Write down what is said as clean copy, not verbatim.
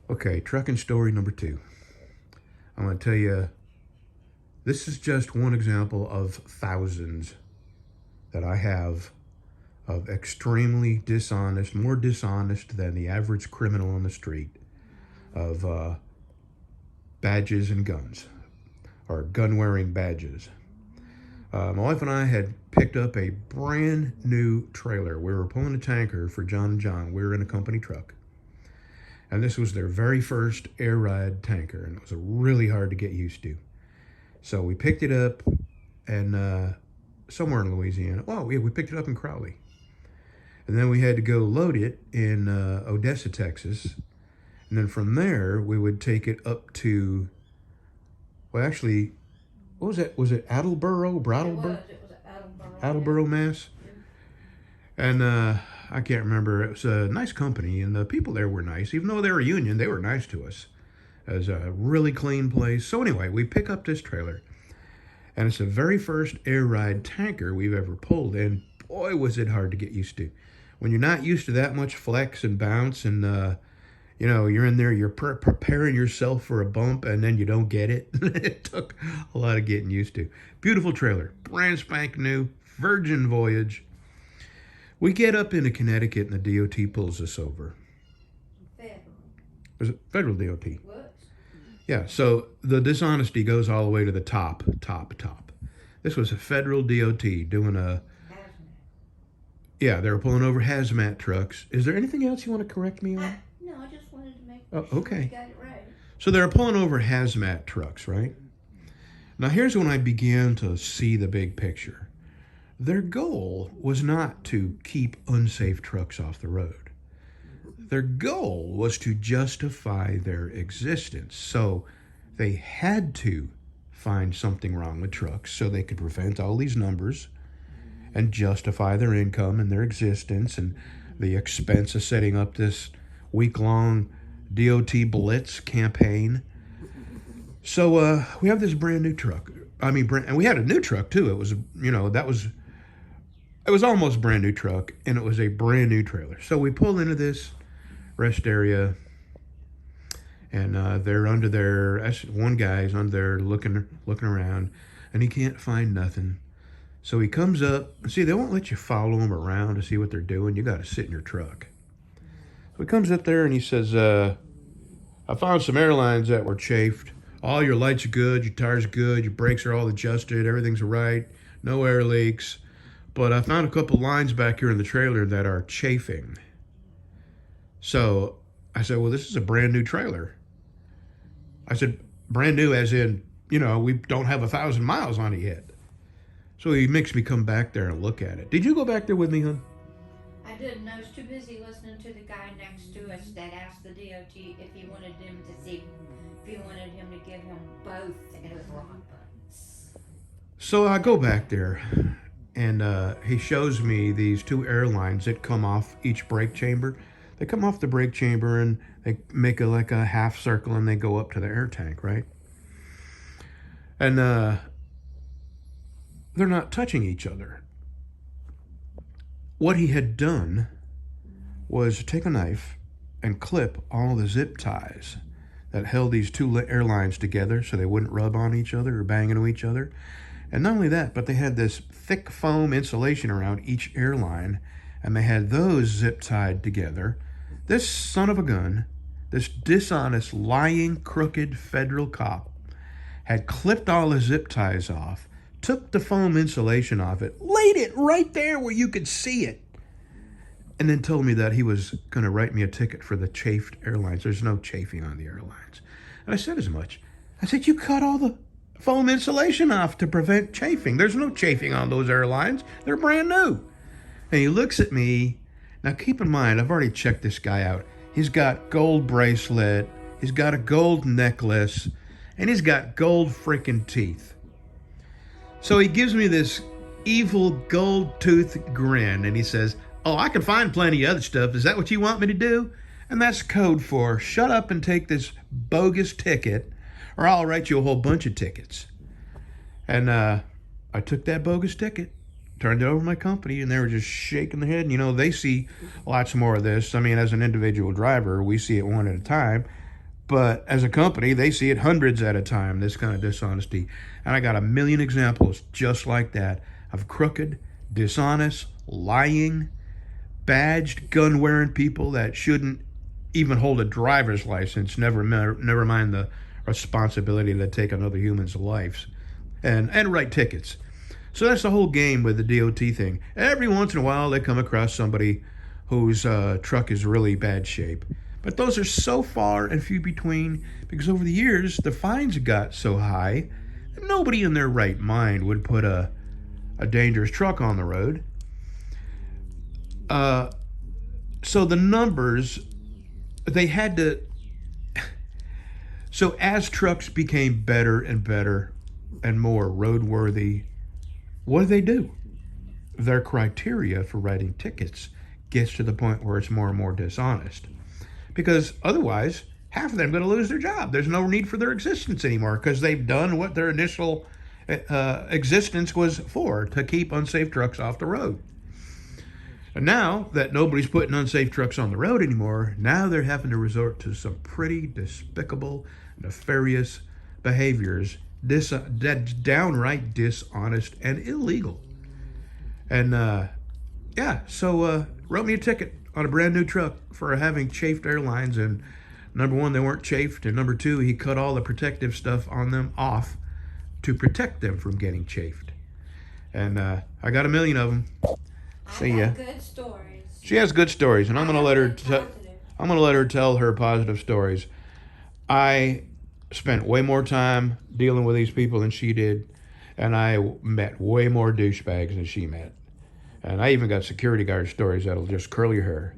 Okay, trucking story number 2. I'm going to tell you, this is just one example of thousands that I have of extremely dishonest, more dishonest than the average criminal on the street, of badges and guns, or gun-wearing badges. My wife and I had picked up a brand new trailer. We were pulling a tanker for John and John. We were in a company truck. And this was their very first air ride tanker, and it was really hard to get used to. So we picked it up and somewhere in Louisiana. Oh, yeah, we picked it up in Crowley. And then we had to go load it in Odessa, Texas. And then from there, we would take it up to, well, actually, what was that? Was it Attleboro? Brattleboro? It was Attleboro. Attleboro, Mass. And I can't remember. It was a nice company, and the people there were nice. Even though they were union, they were nice to us. It was a really clean place. So anyway, we pick up this trailer, and it's the very first air ride tanker we've ever pulled, and boy, was it hard to get used to. When you're not used to that much flex and bounce, and you're in there, you're preparing yourself for a bump, and then you don't get it. It took a lot of getting used to. Beautiful trailer, brand spank new, virgin voyage. We get up into Connecticut, and the DOT pulls us over. Federal. Was it federal DOT? What? Yeah, so the dishonesty goes all the way to the top. This was a federal DOT doing a... Hazmat. Yeah, they were pulling over hazmat trucks. Is there anything else you want to correct me on? No, I just wanted to make Oh, sure okay. you got it right. So they were pulling over hazmat trucks, right? Now here's when I began to see the big picture. Their goal was not to keep unsafe trucks off the road. Their goal was to justify their existence. So they had to find something wrong with trucks so they could prevent all these numbers and justify their income and their existence and the expense of setting up this week-long DOT blitz campaign. So we have this brand new truck. And we had a new truck too. It was, it was almost brand new truck, and it was a brand new trailer. So we pull into this rest area, and they're under there. One guy's under there looking around, and he can't find nothing. So he comes up. See, they won't let you follow them around to see what they're doing. You got to sit in your truck. So he comes up there and he says, I found some airlines that were chafed. All your lights are good, your tires are good, your brakes are all adjusted, everything's right, no air leaks. But I found a couple lines back here in the trailer that are chafing. So I said, well, this is a brand new trailer. I said, brand new as in, we don't have 1,000 miles on it yet. So he makes me come back there and look at it. Did you go back there with me, hon? I didn't. I was too busy listening to the guy next to us that asked the DOT if he wanted him to see, if he wanted him to give him both, and it was wrong buttons. So I go back there, and he shows me these 2 airlines that come off each brake chamber. They come off the brake chamber, and they make like a half circle, and they go up to the air tank, right? And they're not touching each other. What he had done was take a knife and clip all the zip ties that held these 2 airlines together so they wouldn't rub on each other or bang into each other. And not only that, but they had this thick foam insulation around each airline, and they had those zip tied together. This son of a gun, this dishonest, lying, crooked federal cop had clipped all the zip ties off, took the foam insulation off it, laid it right there where you could see it, and then told me that he was going to write me a ticket for the chafed airlines. There's no chafing on the airlines. And I said as much. I said, you cut all the foam insulation off to prevent chafing. There's no chafing on those airlines. They're brand new. And he looks at me. Now keep in mind, I've already checked this guy out. He's got gold bracelet. He's got a gold necklace. And he's got gold freaking teeth. So he gives me this evil gold tooth grin, and he says, oh, I can find plenty of other stuff. Is that what you want me to do? And that's code for shut up and take this bogus ticket, or I'll write you a whole bunch of tickets. And I took that bogus ticket, turned it over to my company, and they were just shaking their head. And, they see lots more of this. I mean, as an individual driver, we see it one at a time. But as a company, they see it hundreds at a time, this kind of dishonesty. And I got a million examples just like that of crooked, dishonest, lying, badged, gun-wearing people that shouldn't even hold a driver's license, never mind the responsibility to take another human's lives and write tickets. So that's the whole game with the DOT thing. Every once in a while, they come across somebody whose truck is really bad shape. But those are so far and few between because over the years, the fines got so high that nobody in their right mind would put a dangerous truck on the road. So the numbers, they had to... So as trucks became better and better and more roadworthy, what do? Their criteria for writing tickets gets to the point where it's more and more dishonest. Because otherwise, half of them are going to lose their job. There's no need for their existence anymore because they've done what their initial existence was for, to keep unsafe trucks off the road. And now that nobody's putting unsafe trucks on the road anymore, now they're having to resort to some pretty despicable, nefarious behaviors, downright dishonest and illegal. And wrote me a ticket on a brand new truck for having chafed airlines. And number one, they weren't chafed, and number two, he cut all the protective stuff on them off to protect them from getting chafed. And I got a million of them. See ya. Good stories. She has good stories, and I'm gonna let her tell her positive stories. I spent way more time dealing with these people than she did, and I met way more douchebags than she met. And I even got security guard stories that'll just curl your hair.